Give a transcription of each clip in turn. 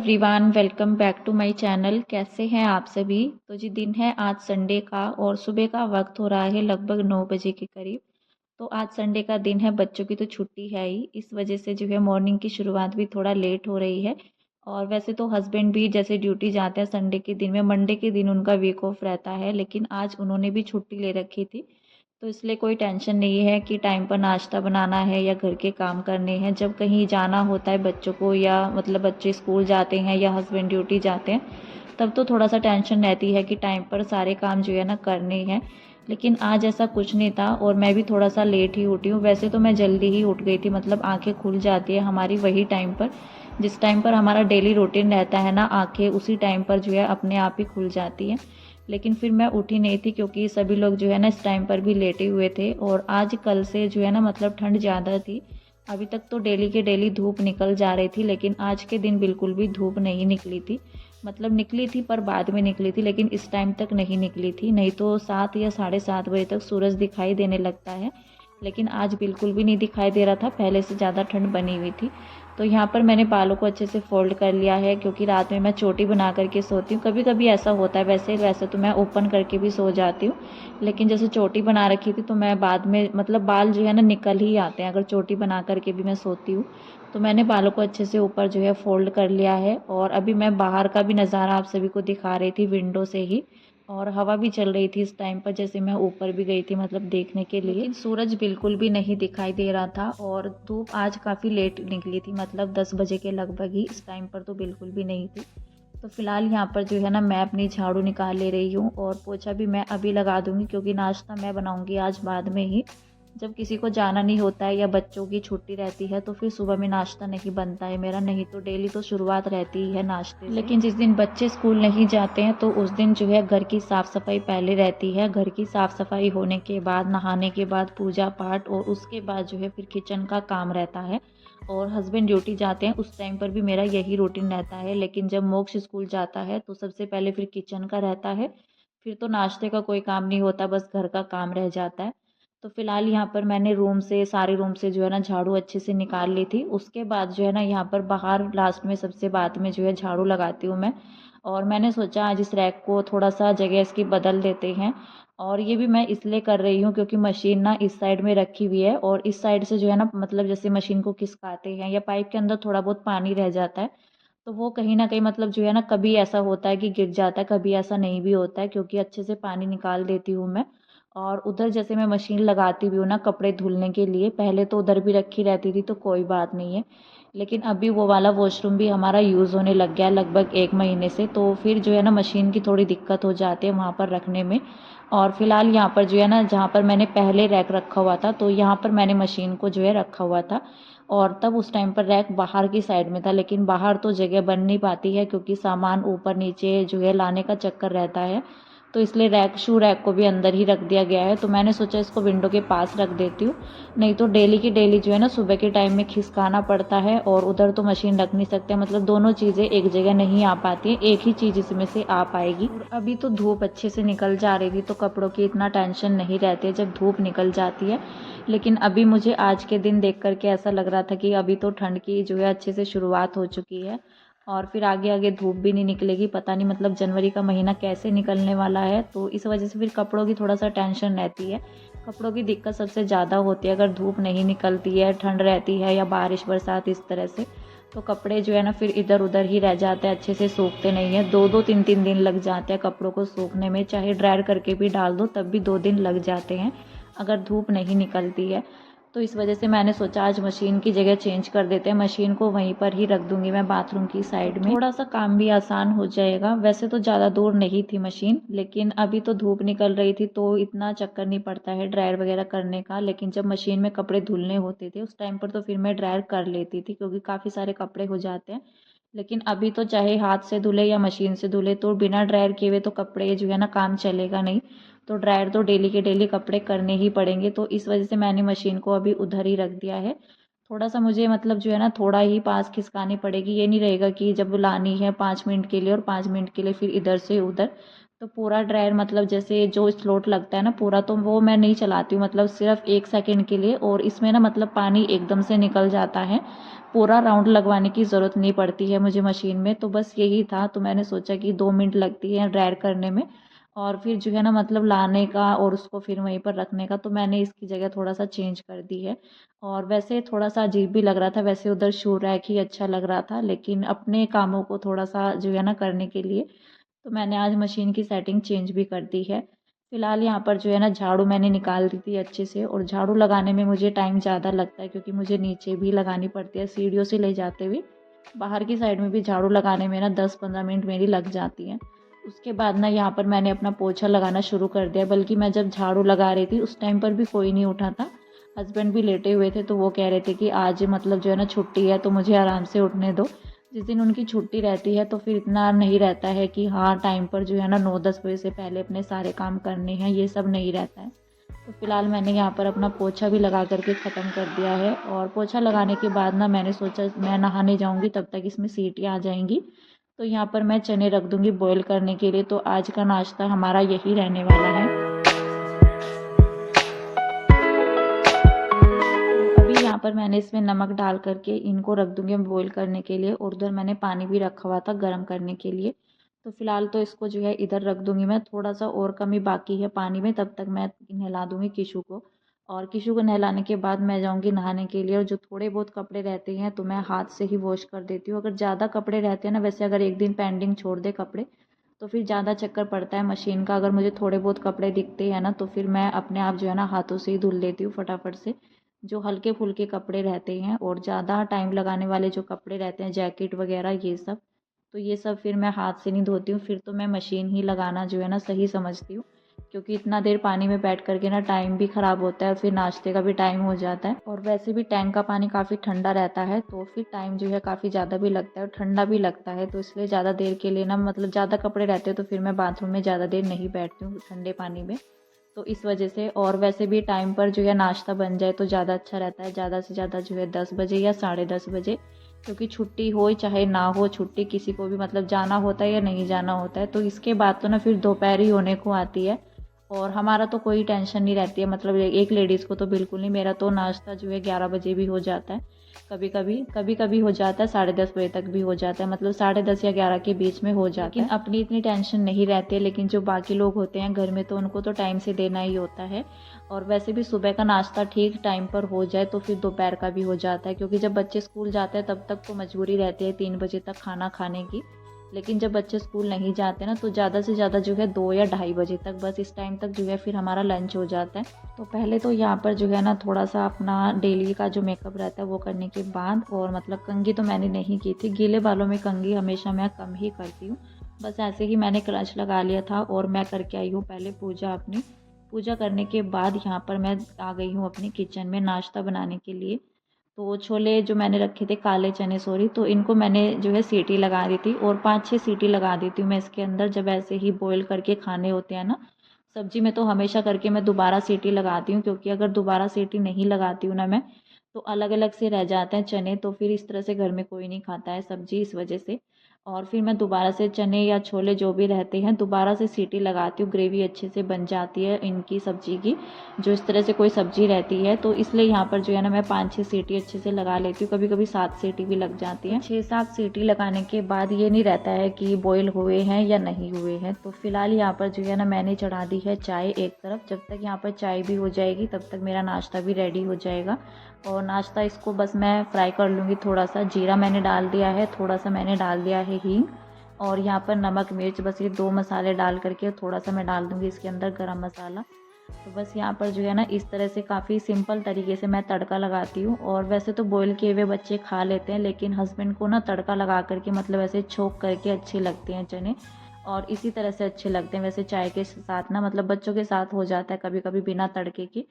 Everyone, welcome back to my channel. कैसे हैं आप सभी। तो जी दिन है आज संडे का और सुबह का वक्त हो रहा है लगभग 9 बजे के करीब। तो आज संडे का दिन है, बच्चों की तो छुट्टी है ही, इस वजह से जो है मॉर्निंग की शुरुआत भी थोड़ा लेट हो रही है। और वैसे तो हस्बैंड भी जैसे ड्यूटी जाते हैं संडे के दिन में, मंडे के दिन उनका वीक ऑफ रहता है, लेकिन आज उन्होंने भी छुट्टी ले रखी थी। तो इसलिए कोई टेंशन नहीं है कि टाइम पर नाश्ता बनाना है या घर के काम करने हैं। जब कहीं जाना होता है बच्चों को, या मतलब बच्चे स्कूल जाते हैं या हस्बैंड ड्यूटी जाते हैं, तब तो थोड़ा सा टेंशन रहती है कि टाइम पर सारे काम जो है ना करने हैं। लेकिन आज ऐसा कुछ नहीं था और मैं भी थोड़ा सा लेट ही उठी हूँ। वैसे तो मैं जल्दी ही उठ गई थी, मतलब आंखें खुल जाती है हमारी वही टाइम पर, जिस टाइम पर हमारा डेली रूटीन रहता है ना, आंखें उसी टाइम पर जो है अपने आप ही खुल जाती हैं। लेकिन फिर मैं उठी नहीं थी क्योंकि सभी लोग जो है ना इस टाइम पर भी लेटे हुए थे। और आज कल से जो है ना मतलब ठंड ज़्यादा थी। अभी तक तो डेली के डेली धूप निकल जा रही थी, लेकिन आज के दिन बिल्कुल भी धूप नहीं निकली थी। मतलब निकली थी पर बाद में निकली थी, लेकिन इस टाइम तक नहीं निकली थी। नहीं तो 7 या 7:30 बजे तक सूरज दिखाई देने लगता है, लेकिन आज बिल्कुल भी नहीं दिखाई दे रहा था। पहले से ज़्यादा ठंड बनी हुई थी। तो यहाँ पर मैंने बालों को अच्छे से फोल्ड कर लिया है, क्योंकि रात में मैं चोटी बना करके सोती हूँ। कभी कभी ऐसा होता है, वैसे वैसे तो मैं ओपन करके भी सो जाती हूँ, लेकिन जैसे चोटी बना रखी थी तो मैं बाद में मतलब बाल जो है ना निकल ही आते हैं अगर चोटी बना करके भी मैं सोती हूँ। तो मैंने बालों को अच्छे से ऊपर जो है फोल्ड कर लिया है। और अभी मैं बाहर का भी नज़ारा आप सभी को दिखा रही थी विंडो से ही। और हवा भी चल रही थी इस टाइम पर, जैसे मैं ऊपर भी गई थी मतलब देखने के लिए, लेकिन सूरज बिल्कुल भी नहीं दिखाई दे रहा था। और धूप आज काफ़ी लेट निकली थी, मतलब 10 बजे के लगभग ही, इस टाइम पर तो बिल्कुल भी नहीं थी। तो फिलहाल यहाँ पर जो है ना मैं अपनी झाड़ू निकाल ले रही हूँ, और पोछा भी मैं अभी लगा दूंगी क्योंकि नाश्ता मैं बनाऊंगी आज बाद में ही। जब किसी को जाना नहीं होता है या बच्चों की छुट्टी रहती है तो फिर सुबह में नाश्ता नहीं बनता है मेरा, नहीं तो डेली तो शुरुआत रहती ही है नाश्ते से। लेकिन जिस दिन बच्चे स्कूल नहीं जाते हैं तो उस दिन जो है घर की साफ़ सफाई पहले रहती है। घर की साफ़ सफाई होने के बाद, नहाने के बाद पूजा पाठ, और उसके बाद जो है फिर किचन का काम रहता है। और हस्बैंड ड्यूटी जाते हैं उस टाइम पर भी मेरा यही रूटीन रहता है। लेकिन जब मोक्ष स्कूल जाता है तो सबसे पहले फिर किचन का रहता है, फिर तो नाश्ते का कोई काम नहीं होता, बस घर का काम रह जाता है। तो फिलहाल यहाँ पर मैंने सारे रूम से जो है ना झाड़ू अच्छे से निकाल ली थी। उसके बाद जो है ना यहाँ पर बाहर लास्ट में सबसे बाद में जो है झाड़ू लगाती हूँ मैं। और मैंने सोचा आज इस रैक को थोड़ा सा जगह इसकी बदल देते हैं। और ये भी मैं इसलिए कर रही हूँ क्योंकि मशीन ना इस साइड में रखी हुई है, और इस साइड से जो है ना मतलब जैसे मशीन को खिसकाते हैं या पाइप के अंदर थोड़ा बहुत पानी रह जाता है, तो वो कहीं ना कहीं मतलब जो है ना कभी ऐसा होता है कि गिर जाता है, कभी ऐसा नहीं भी होता है, क्योंकि अच्छे से पानी निकाल देती हूँ मैं। और उधर जैसे मैं मशीन लगाती भी हूँ ना कपड़े धुलने के लिए, पहले तो उधर भी रखी रहती थी तो कोई बात नहीं है, लेकिन अभी वो वाला वॉशरूम भी हमारा यूज़ होने लग गया लगभग 1 महीने से, तो फिर जो है ना मशीन की थोड़ी दिक्कत हो जाती है वहाँ पर रखने में। और फिलहाल यहाँ पर जो है ना जहाँ पर मैंने पहले रैक रखा हुआ था, तो यहाँ पर मैंने मशीन को जो है रखा हुआ था। और तब उस टाइम पर रैक बाहर की साइड में था, लेकिन बाहर तो जगह बन नहीं पाती है क्योंकि सामान ऊपर नीचे जो है लाने का चक्कर रहता है। तो इसलिए शू रैक को भी अंदर ही रख दिया गया है। तो मैंने सोचा इसको विंडो के पास रख देती हूँ, नहीं तो डेली की डेली जो है ना सुबह के टाइम में खिसकाना पड़ता है, और उधर तो मशीन रख नहीं सकते, मतलब दोनों चीज़ें एक जगह नहीं आ पाती हैं, एक ही चीज़ इसमें से आ पाएगी। और अभी तो धूप अच्छे से निकल जा रही थी तो कपड़ों की इतना टेंशन नहीं रहती है जब धूप निकल जाती है। लेकिन अभी मुझे आज के दिन देख करके ऐसा लग रहा था कि अभी तो ठंड की जो है अच्छे से शुरुआत हो चुकी है, और फिर आगे आगे धूप भी नहीं निकलेगी, पता नहीं मतलब जनवरी का महीना कैसे निकलने वाला है। तो इस वजह से फिर कपड़ों की थोड़ा सा टेंशन रहती है। कपड़ों की दिक्कत सबसे ज़्यादा होती है अगर धूप नहीं निकलती है, ठंड रहती है या बारिश बरसात इस तरह से, तो कपड़े जो है ना फिर इधर उधर ही रह जाते हैं, अच्छे से सूखते नहीं है। 2-2 3-3 दिन लग जाते हैं कपड़ों को सूखने में, चाहे ड्रायर करके भी डाल दो तब भी 2 दिन लग जाते हैं अगर धूप नहीं निकलती है। तो इस वजह से मैंने सोचा आज मशीन की जगह चेंज कर देते हैं, मशीन को वहीं पर ही रख दूंगी मैं बाथरूम की साइड में, थोड़ा सा काम भी आसान हो जाएगा। वैसे तो ज़्यादा दूर नहीं थी मशीन, लेकिन अभी तो धूप निकल रही थी तो इतना चक्कर नहीं पड़ता है ड्रायर वगैरह करने का। लेकिन जब मशीन में कपड़े धुलने होते थे उस टाइम पर तो फिर मैं ड्रायर कर लेती थी क्योंकि काफ़ी सारे कपड़े हो जाते हैं। लेकिन अभी तो चाहे हाथ से धुले या मशीन से धुले, तो बिना ड्रायर किए हुए तो कपड़े जो है ना काम चलेगा नहीं। तो ड्रायर तो डेली के डेली कपड़े करने ही पड़ेंगे, तो इस वजह से मैंने मशीन को अभी उधर ही रख दिया है। थोड़ा सा मुझे मतलब जो है ना थोड़ा ही पास खिसकानी पड़ेगी, ये नहीं रहेगा कि जब लानी है 5 मिनट के लिए और 5 मिनट के लिए फिर इधर से उधर। तो पूरा ड्रायर मतलब जैसे जो स्लोट लगता है ना पूरा, तो वो मैं नहीं चलाती हूँ, मतलब सिर्फ 1 सेकंड के लिए। और इसमें ना मतलब पानी एकदम से निकल जाता है, पूरा राउंड लगवाने की ज़रूरत नहीं पड़ती है मुझे मशीन में। तो बस यही था, तो मैंने सोचा कि 2 मिनट लगती है ड्रायर करने में, और फिर जो है ना मतलब लाने का और उसको फिर वहीं पर रखने का, तो मैंने इसकी जगह थोड़ा सा चेंज कर दी है। और वैसे थोड़ा सा अजीब भी लग रहा था, वैसे उधर शू रैक ही अच्छा लग रहा था, लेकिन अपने कामों को थोड़ा सा जो है ना करने के लिए तो मैंने आज मशीन की सेटिंग चेंज भी कर दी है। फिलहाल यहाँ पर जो है ना झाड़ू मैंने निकाल दी थी अच्छे से, और झाड़ू लगाने में मुझे टाइम ज़्यादा लगता है क्योंकि मुझे नीचे भी लगानी पड़ती है, सीढ़ियों से ले जाते हुए बाहर की साइड में भी झाड़ू लगाने में ना 10-15 मिनट मेरी लग जाती हैं। उसके बाद ना यहाँ पर मैंने अपना पोछा लगाना शुरू कर दिया, बल्कि मैं जब झाड़ू लगा रही थी उस टाइम पर भी कोई नहीं उठा था। हस्बैंड भी लेटे हुए थे, तो वो कह रहे थे कि आज मतलब जो है ना छुट्टी है तो मुझे आराम से उठने दो। जिस दिन उनकी छुट्टी रहती है तो फिर इतना नहीं रहता है कि हाँ टाइम पर जो है ना 9-10 बजे से पहले अपने सारे काम करने हैं, ये सब नहीं रहता है। तो फिलहाल मैंने यहाँ पर अपना पोछा भी लगा करके ख़त्म कर दिया है, और पोछा लगाने के बाद ना मैंने सोचा मैं नहाने जाऊँगी, तब तक इसमें सीटियाँ आ जाएंगी। तो यहाँ पर मैं चने रख दूँगी बॉईल करने के लिए, तो आज का नाश्ता हमारा यही रहने वाला है। तो अभी यहाँ पर मैंने इसमें नमक डाल करके इनको रख दूँगी बॉईल करने के लिए, और उधर मैंने पानी भी रखा हुआ था गर्म करने के लिए। तो फ़िलहाल तो इसको जो है इधर रख दूँगी मैं, थोड़ा-सा और कमी बाकी है पानी में, तब तक मैं नहला दूँगी किशु को। और किशु को नहलाने के बाद मैं जाऊँगी नहाने के लिए, और जो थोड़े बहुत कपड़े रहते हैं तो मैं हाथ से ही वॉश कर देती हूँ। अगर ज़्यादा कपड़े रहते हैं ना, वैसे अगर एक दिन पेंडिंग छोड़ दे कपड़े तो फिर ज़्यादा चक्कर पड़ता है मशीन का। अगर मुझे थोड़े बहुत कपड़े दिखते हैं ना तो फिर मैं अपने आप जो है ना हाथों से ही धुल लेती हूँ फटाफट से। जो हल्के फुल्के कपड़े रहते हैं और ज़्यादा टाइम लगाने वाले जो कपड़े रहते हैं, जैकेट वगैरह ये सब, तो ये सब फिर मैं हाथ से नहीं धोती हूँ, फिर तो मैं मशीन ही लगाना जो है ना सही समझती हूँ। क्योंकि इतना देर पानी में बैठ करके ना टाइम भी ख़राब होता है, और फिर नाश्ते का भी टाइम हो जाता है, और वैसे भी टैंक का पानी काफ़ी ठंडा रहता है, तो फिर टाइम जो है काफ़ी ज़्यादा भी लगता है और ठंडा भी लगता है। तो इसलिए ज़्यादा देर के लिए ना मतलब ज़्यादा कपड़े रहते हैं तो फिर मैं बाथरूम में ज़्यादा देर नहीं बैठती हूँ ठंडे पानी में। तो इस वजह से, और वैसे भी टाइम पर जो है नाश्ता बन जाए तो ज़्यादा अच्छा रहता है, ज़्यादा से ज़्यादा जो है 10 बजे या 10:30 बजे। क्योंकि छुट्टी हो चाहे ना हो छुट्टी, किसी को भी मतलब जाना होता है या नहीं जाना होता है, तो इसके बाद तो ना फिर दोपहर ही होने को आती है। और हमारा तो कोई टेंशन नहीं रहती है, मतलब एक लेडीज़ को तो बिल्कुल नहीं। मेरा तो नाश्ता जो है 11 बजे भी हो जाता है, कभी कभी हो जाता है 10:30 बजे तक भी हो जाता है, मतलब 10:30 या 11 के बीच में हो जाता है। लेकिन अपनी इतनी टेंशन नहीं रहती है, लेकिन जो बाकी लोग होते हैं घर में तो उनको तो टाइम से देना ही होता है। और वैसे भी सुबह का नाश्ता ठीक टाइम पर हो जाए तो फिर दोपहर का भी हो जाता है, क्योंकि जब बच्चे स्कूल जाते हैं तब तक तो मजबूरी रहती है 3 बजे तक खाना खाने की। लेकिन जब बच्चे स्कूल नहीं जाते ना तो ज़्यादा से ज़्यादा जो है 2 या 2:30 बजे तक, बस इस टाइम तक जो है फिर हमारा लंच हो जाता है। तो पहले तो यहाँ पर जो है ना थोड़ा सा अपना डेली का जो मेकअप रहता है वो करने के बाद, और मतलब कंघी तो मैंने नहीं की थी, गीले बालों में कंघी हमेशा मैं कम ही करती हूँ। बस ऐसे ही मैंने क्रंच लगा लिया था, और मैं करके आई हूँ पहले पूजा अपनी। पूजा करने के बाद यहाँ पर मैं आ गई हूँ अपनी किचन में नाश्ता बनाने के लिए। तो छोले जो मैंने रखे थे, काले चने सॉरी, तो इनको मैंने जो है सीटी लगा दी थी, और 5-6 सीटी लगा देती हूँ मैं इसके अंदर, जब ऐसे ही बॉईल करके खाने होते हैं ना सब्जी में, तो हमेशा करके मैं दोबारा सीटी लगाती हूँ, क्योंकि अगर दोबारा सीटी नहीं लगाती हूँ ना मैं, तो अलग अलग से रह जाते हैं चने, तो फिर इस तरह से घर में कोई नहीं खाता है सब्जी, इस वजह से। और फिर मैं दोबारा से चने या छोले जो भी रहते हैं दोबारा से सीटी लगाती हूँ, ग्रेवी अच्छे से बन जाती है इनकी सब्जी की, जो इस तरह से कोई सब्जी रहती है। तो इसलिए यहाँ पर जो है ना मैं 5-6 सीटी अच्छे से लगा लेती हूँ, कभी कभी 7 सीटी भी लग जाती है। 6-7 सीटी लगाने के बाद ये नहीं रहता है कि बॉईल हुए हैं या नहीं हुए हैं। तो फिलहाल यहाँ पर जो है ना मैंने चढ़ा दी है चाय एक तरफ, जब तक यहाँ पर चाय भी हो जाएगी तब तक मेरा नाश्ता भी रेडी हो जाएगा। और नाश्ता इसको बस मैं फ्राई कर लूँगी, थोड़ा सा जीरा मैंने डाल दिया है, थोड़ा सा मैंने डाल दिया है हींग, और यहाँ पर नमक मिर्च, बस ये 2 मसाले डाल करके थोड़ा सा मैं डाल दूँगी इसके अंदर गरम मसाला। तो बस यहाँ पर जो है ना इस तरह से काफ़ी सिंपल तरीके से मैं तड़का लगाती हूँ। और वैसे तो बॉईल किए हुए बच्चे खा लेते हैं, लेकिन हस्बैंड को ना तड़का लगा करके मतलब ऐसे छोक करके अच्छे लगते हैं चने, और इसी तरह से अच्छे लगते हैं। वैसे चाय के साथ ना मतलब बच्चों के साथ हो जाता है कभी कभी बिना तड़के के,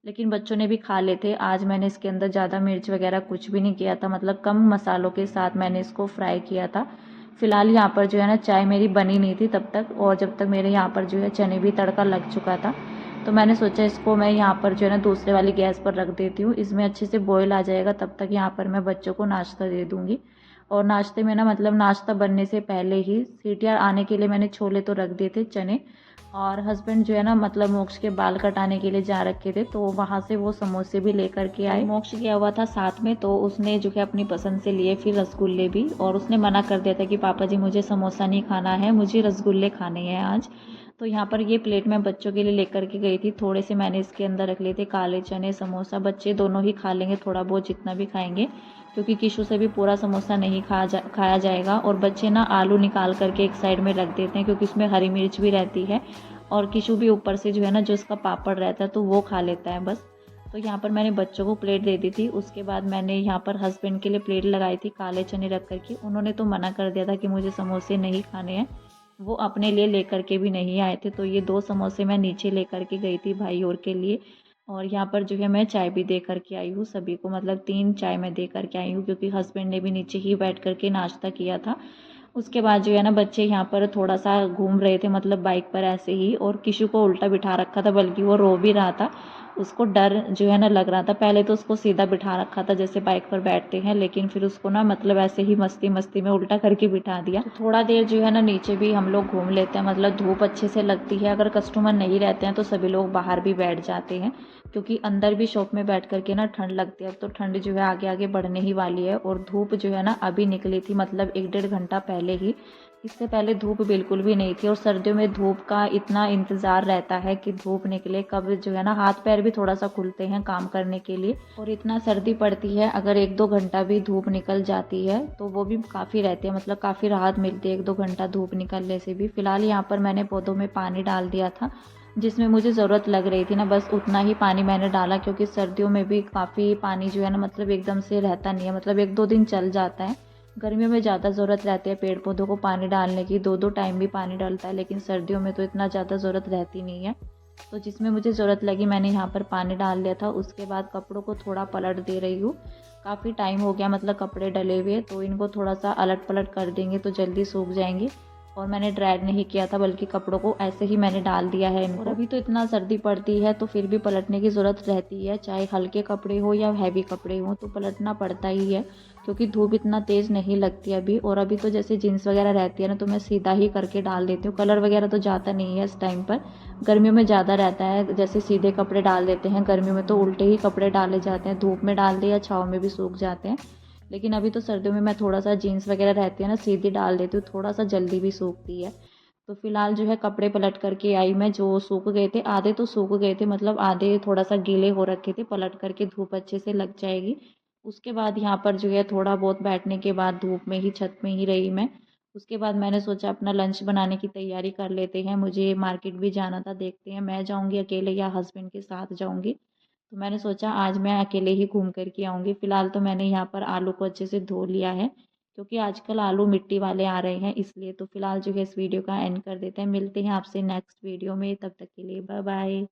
लेकिन बच्चों ने भी खा लेते। आज मैंने इसके अंदर ज़्यादा मिर्च वगैरह कुछ भी नहीं किया था, मतलब कम मसालों के साथ मैंने इसको फ्राई किया था। फिलहाल यहाँ पर जो है ना चाय मेरी बनी नहीं थी तब तक, और जब तक मेरे यहाँ पर जो है चने भी तड़का लग चुका था, तो मैंने सोचा इसको मैं यहाँ पर जो है ना दूसरे वाली गैस पर रख देती हूँ, इसमें अच्छे से बॉईल आ जाएगा, तब तक यहाँ पर मैं बच्चों को नाश्ता दे दूँगी। और नाश्ते में ना मतलब नाश्ता बनने से पहले ही सीटियाँ आने के लिए मैंने छोले तो रख दिए थे, चने। और हस्बैंड जो है ना मतलब मोक्ष के बाल कटाने के लिए जा रखे थे, तो वहाँ से वो समोसे भी लेकर के आए। मोक्ष गया हुआ था साथ में, तो उसने जो है अपनी पसंद से लिए फिर रसगुल्ले भी, और उसने मना कर दिया था कि पापा जी मुझे समोसा नहीं खाना है, मुझे रसगुल्ले खाने हैं आज। तो यहाँ पर ये प्लेट मैं बच्चों के लिए लेकर के गई थी। थोड़े से मैंने इसके अंदर रख लिए थे काले चने, समोसा। बच्चे दोनों ही खा लेंगे, थोड़ा बहुत जितना भी खाएंगे, क्योंकि किशु से भी पूरा समोसा नहीं खाया जाएगा। और बच्चे ना आलू निकाल करके एक साइड में रख देते हैं, क्योंकि उसमें हरी मिर्च भी रहती है। और किशु भी ऊपर से जो है ना जो उसका पापड़ रहता है तो वो खा लेता है बस। तो यहाँ पर मैंने बच्चों को प्लेट दे दी थी। उसके बाद मैंने यहाँ पर हस्बैंड के लिए प्लेट लगाई थी काले चने रख करके। उन्होंने तो मना कर दिया था कि मुझे समोसे नहीं खाने हैं, वो अपने लिए लेकर के भी नहीं आए थे। तो ये 2 समोसे मैं नीचे लेकर के गई थी भाई और के लिए। और यहाँ पर जो है मैं चाय भी दे करके आई हूँ सभी को, मतलब 3 चाय मैं दे करके आई हूँ, क्योंकि हस्बैंड ने भी नीचे ही बैठ करके नाश्ता किया था। उसके बाद जो है ना बच्चे यहाँ पर थोड़ा सा घूम रहे थे, मतलब बाइक पर ऐसे ही। और किशु को उल्टा बिठा रखा था, बल्कि वो रो भी रहा था। उसको डर जो है ना लग रहा था। पहले तो उसको सीधा बिठा रखा था जैसे बाइक पर बैठते हैं, लेकिन फिर उसको ना मतलब ऐसे ही मस्ती मस्ती में उल्टा करके बिठा दिया। तो थोड़ा देर जो है ना नीचे भी हम लोग घूम लेते हैं, मतलब धूप अच्छे से लगती है। अगर कस्टमर नहीं रहते हैं तो सभी लोग बाहर भी बैठ जाते हैं, क्योंकि अंदर भी शॉप में बैठ करके ना ठंड लगती है। अब तो ठंड जो है आगे आगे बढ़ने ही वाली है। और धूप जो है ना अभी निकली थी, मतलब 1 डेढ़ घंटा पहले ही। इससे पहले धूप बिल्कुल भी नहीं थी। और सर्दियों में धूप का इतना इंतज़ार रहता है कि धूप निकले कब, जो है ना हाथ पैर भी थोड़ा सा खुलते हैं काम करने के लिए। और इतना सर्दी पड़ती है, अगर 1 2 घंटा भी धूप निकल जाती है तो वो भी काफ़ी रहती है, मतलब काफ़ी राहत मिलती है 1 2 घंटा धूप निकलने से भी। फ़िलहाल यहाँ पर मैंने पौधों में पानी डाल दिया था, जिसमें मुझे ज़रूरत लग रही थी ना, बस उतना ही पानी मैंने डाला। क्योंकि सर्दियों में भी काफ़ी पानी जो है ना मतलब एकदम से रहता नहीं है, मतलब 1 2 दिन चल जाता है। गर्मियों में ज़्यादा ज़रूरत रहती है पेड़ पौधों को पानी डालने की, 2 2 टाइम भी पानी डालता है, लेकिन सर्दियों में तो इतना ज़्यादा ज़रूरत रहती नहीं है। तो जिसमें मुझे ज़रूरत लगी मैंने यहाँ पर पानी डाल दिया था। उसके बाद कपड़ों को थोड़ा पलट दे रही हूँ। काफ़ी टाइम हो गया मतलब कपड़े डले हुए, तो इनको थोड़ा सा अलट पलट कर देंगे तो जल्दी सूख जाएंगे। और मैंने ड्राई नहीं किया था, बल्कि कपड़ों को ऐसे ही मैंने डाल दिया है इनको। और अभी तो इतना सर्दी पड़ती है तो फिर भी पलटने की ज़रूरत रहती है, चाहे हल्के कपड़े हो या हैवी कपड़े हो तो पलटना पड़ता ही है, क्योंकि धूप इतना तेज़ नहीं लगती अभी। और अभी तो जैसे जीन्स वगैरह रहती है ना तो मैं सीधा ही करके डाल देती हूँ, कलर वगैरह तो जाता नहीं है इस टाइम पर। गर्मियों में ज़्यादा रहता है, जैसे सीधे कपड़े डाल देते हैं, गर्मियों में तो उल्टे ही कपड़े डाले जाते हैं, धूप में डाल दे या छाँव में भी सूख जाते हैं। लेकिन अभी तो सर्दियों में मैं थोड़ा सा जीन्स वगैरह रहती है ना सीधी डाल देती हूँ, थोड़ा सा जल्दी भी सूखती है। तो फिलहाल जो है कपड़े पलट करके आई मैं, जो सूख गए थे आधे तो सूख गए थे, मतलब आधे थोड़ा सा गीले हो रखे थे, पलट करके धूप अच्छे से लग जाएगी। उसके बाद यहाँ पर जो है थोड़ा बहुत बैठने के बाद धूप में ही छत में ही रही मैं। उसके बाद मैंने सोचा अपना लंच बनाने की तैयारी कर लेते हैं, मुझे मार्केट भी जाना था, देखते हैं मैं जाऊँगी अकेले या हस्बैंड के साथ जाऊँगी। तो मैंने सोचा आज मैं अकेले ही घूम कर के आऊँगी। फ़िलहाल तो मैंने यहाँ पर आलू को अच्छे से धो लिया है, क्योंकि आजकल आलू मिट्टी वाले आ रहे हैं इसलिए। तो फ़िलहाल जो है इस वीडियो का एंड कर देते हैं, मिलते हैं आपसे नेक्स्ट वीडियो में, तब तक के लिए बाय बाय।